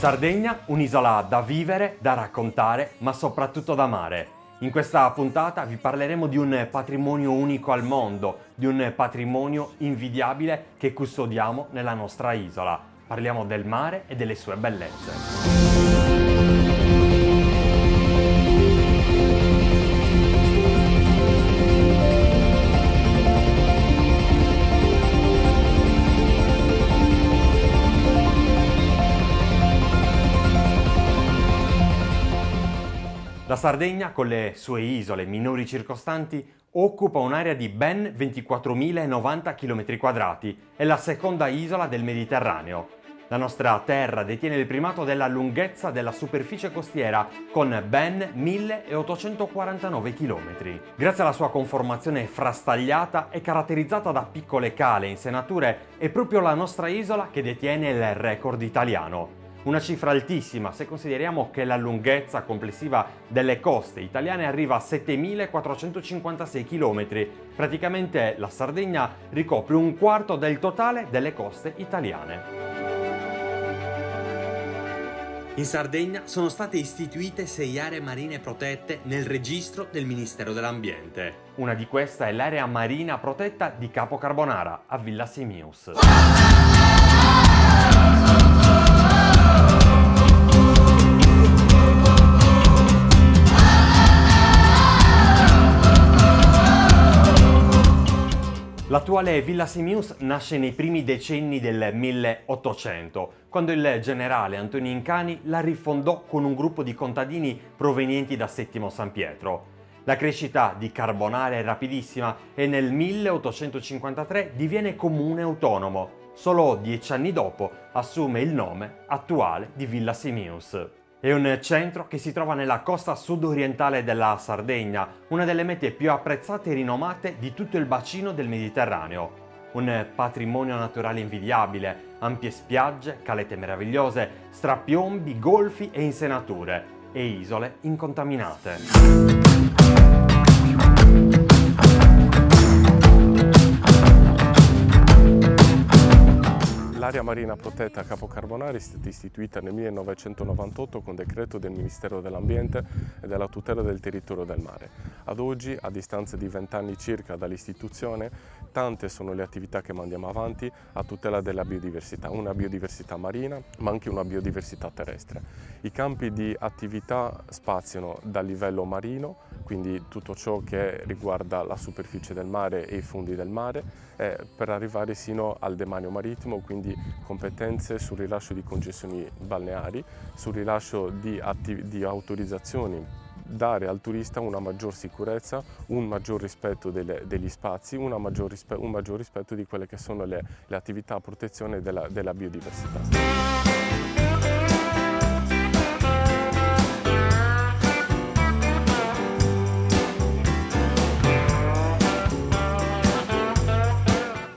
Sardegna, un'isola da vivere, da raccontare, ma soprattutto da amare. In questa puntata vi parleremo di un patrimonio unico al mondo, di un patrimonio invidiabile che custodiamo nella nostra isola. Parliamo del mare e delle sue bellezze. La Sardegna, con le sue isole minori circostanti, occupa un'area di ben 24.090 km². È la seconda isola del Mediterraneo. La nostra terra detiene il primato della lunghezza della superficie costiera, con ben 1.849 km. Grazie alla sua conformazione frastagliata e caratterizzata da piccole cale e insenature, è proprio la nostra isola che detiene il record italiano. Una cifra altissima se consideriamo che la lunghezza complessiva delle coste italiane arriva a 7.456 km. Praticamente la Sardegna ricopre un quarto del totale delle coste italiane. In Sardegna sono state istituite 6 aree marine protette nel registro del Ministero dell'Ambiente. Una di queste è l'area marina protetta di Capo Carbonara, a Villa Simius. L'attuale Villa Simius nasce nei primi decenni del 1800, quando il generale Antonio Incani la rifondò con un gruppo di contadini provenienti da Settimo San Pietro. La crescita di Carbonara è rapidissima e nel 1853 diviene comune autonomo. Solo 10 anni dopo assume il nome attuale di Villa Simius. È un centro che si trova nella costa sud-orientale della Sardegna, una delle mete più apprezzate e rinomate di tutto il bacino del Mediterraneo. Un patrimonio naturale invidiabile, ampie spiagge, calette meravigliose, strapiombi, golfi e insenature, e isole incontaminate. L'area marina protetta Capo Carbonara è stata istituita nel 1998 con decreto del Ministero dell'Ambiente e della tutela del territorio del mare. Ad oggi, a distanza di 20 anni circa dall'istituzione, tante sono le attività che mandiamo avanti a tutela della biodiversità, una biodiversità marina ma anche una biodiversità terrestre. I campi di attività spaziano dal livello marino, quindi tutto ciò che riguarda la superficie del mare e i fondi del mare, per arrivare sino al demanio marittimo, quindi competenze sul rilascio di concessioni balneari, sul rilascio di autorizzazioni, dare al turista una maggior sicurezza, un maggior rispetto degli spazi, un maggior rispetto di quelle che sono le attività a protezione della biodiversità.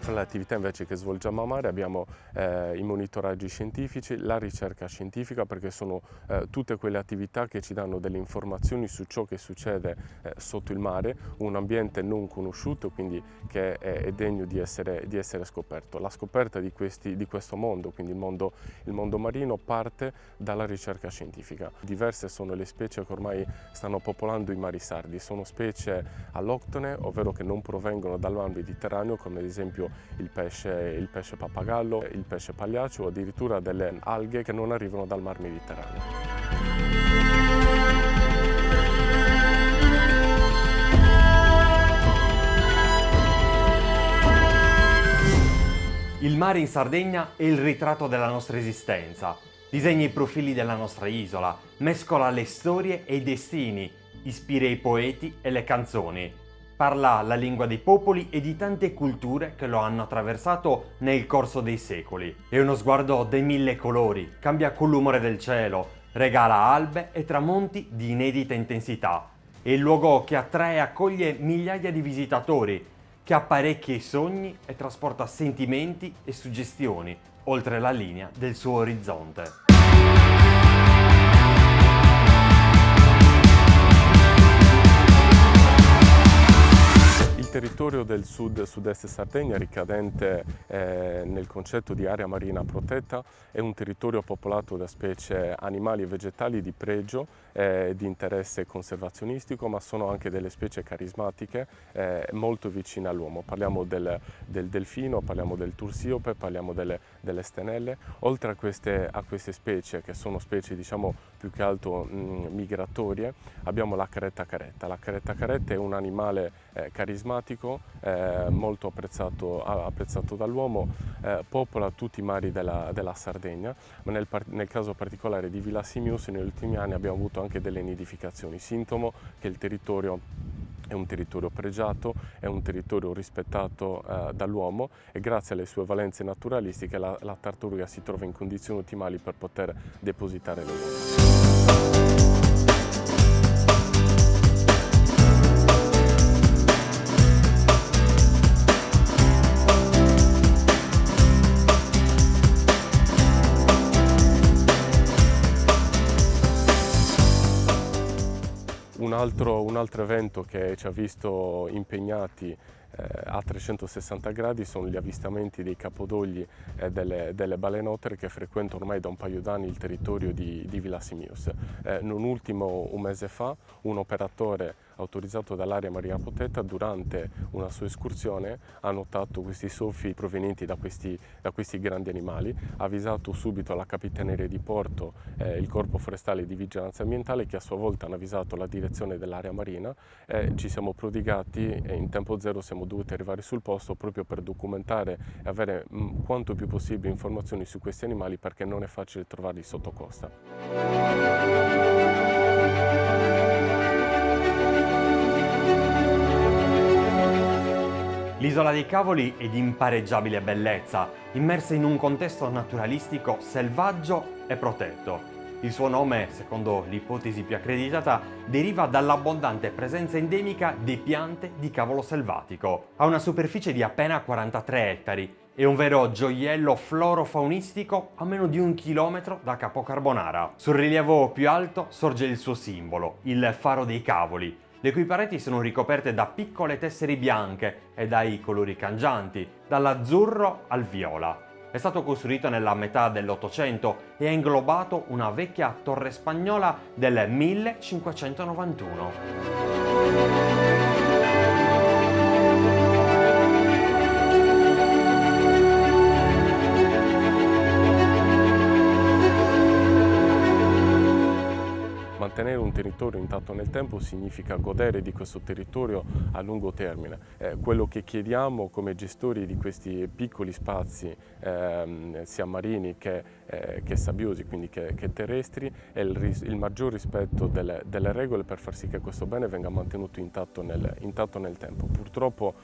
Le attività invece che svolgiamo a mare abbiamo i monitoraggi scientifici, la ricerca scientifica, perché sono tutte quelle attività che ci danno delle informazioni su ciò che succede sotto il mare, un ambiente non conosciuto, quindi che è degno di essere scoperto. La scoperta di questo mondo, quindi il mondo marino, parte dalla ricerca scientifica. Diverse sono le specie che ormai stanno popolando i mari sardi, sono specie alloctone, ovvero che non provengono dal mar Mediterraneo, come ad esempio il pesce pappagallo, il pesce pagliaccio o addirittura delle alghe che non arrivano dal mar Mediterraneo. Il mare in Sardegna è il ritratto della nostra esistenza. Disegna i profili della nostra isola, mescola le storie e i destini, ispira i poeti e le canzoni. Parla la lingua dei popoli e di tante culture che lo hanno attraversato nel corso dei secoli. È uno sguardo dai 1000 colori, cambia con l'umore del cielo, regala albe e tramonti di inedita intensità. È il luogo che attrae e accoglie migliaia di visitatori, che apparecchia i sogni e trasporta sentimenti e suggestioni oltre la linea del suo orizzonte. Il territorio del sud-est Sardegna, ricadente nel concetto di area marina protetta, è un territorio popolato da specie animali e vegetali di pregio, di interesse conservazionistico, ma sono anche delle specie carismatiche molto vicine all'uomo. Parliamo del delfino, parliamo del tursiope, parliamo delle stenelle. Oltre a queste specie, che sono specie diciamo più che altro migratorie, abbiamo la caretta caretta. La caretta caretta è un animale carismatico, molto apprezzato dall'uomo, popola tutti i mari della Sardegna, ma nel caso particolare di Villa Simius negli ultimi anni abbiamo avuto anche delle nidificazioni, sintomo che il territorio è un territorio pregiato, è un territorio rispettato dall'uomo e grazie alle sue valenze naturalistiche la tartaruga si trova in condizioni ottimali per poter depositare le uova. Un altro evento che ci ha visto impegnati a 360 gradi sono gli avvistamenti dei capodogli e delle balenottere che frequentano ormai da un paio d'anni il territorio di Villa Simius. Non ultimo un mese fa un operatore autorizzato dall'area marina protetta durante una sua escursione ha notato questi soffi provenienti da questi grandi animali, ha avvisato subito la Capitaneria di Porto, il Corpo Forestale di Vigilanza Ambientale, che a sua volta hanno avvisato la direzione dell'area marina. Ci siamo prodigati e in tempo zero siamo dovuti arrivare sul posto proprio per documentare e avere quanto più possibile informazioni su questi animali, perché non è facile trovarli sotto costa. L'isola dei Cavoli è di impareggiabile bellezza, immersa in un contesto naturalistico selvaggio e protetto. Il suo nome, secondo l'ipotesi più accreditata, deriva dall'abbondante presenza endemica di piante di cavolo selvatico. Ha una superficie di appena 43 ettari. È un vero gioiello floro-faunistico a meno di 1 chilometro da Capo Carbonara. Sul rilievo più alto sorge il suo simbolo, il Faro dei Cavoli, le cui pareti sono ricoperte da piccole tessere bianche e dai colori cangianti, dall'azzurro al viola. È stato costruito nella metà dell'Ottocento e ha inglobato una vecchia torre spagnola del 1591. Mantenere un territorio intatto nel tempo significa godere di questo territorio a lungo termine. Quello che chiediamo come gestori di questi piccoli spazi, sia marini che sabbiosi, quindi che terrestri, è il maggior rispetto delle regole per far sì che questo bene venga mantenuto intatto nel tempo. Purtroppo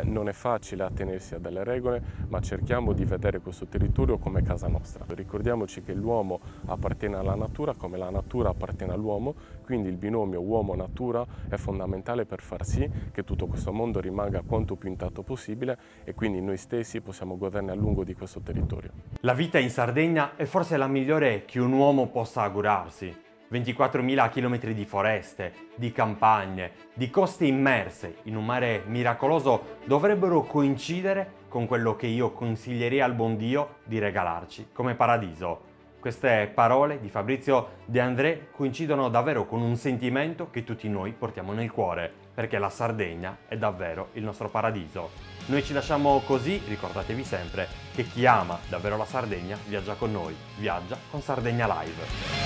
non è facile attenersi a delle regole, ma cerchiamo di vedere questo territorio come casa nostra. Ricordiamoci che l'uomo appartiene alla natura come la natura appartiene all'uomo, quindi il binomio uomo-natura è fondamentale per far sì che tutto questo mondo rimanga quanto più intatto possibile e quindi noi stessi possiamo goderne a lungo di questo territorio. La vita in Sardegna è forse la migliore che un uomo possa augurarsi. 24.000 km di foreste, di campagne, di coste immerse in un mare miracoloso dovrebbero coincidere con quello che io consiglierei al buon Dio di regalarci come paradiso. Queste parole di Fabrizio De André coincidono davvero con un sentimento che tutti noi portiamo nel cuore, perché la Sardegna è davvero il nostro paradiso. Noi ci lasciamo così, ricordatevi sempre che chi ama davvero la Sardegna viaggia con noi, viaggia con Sardegna Live.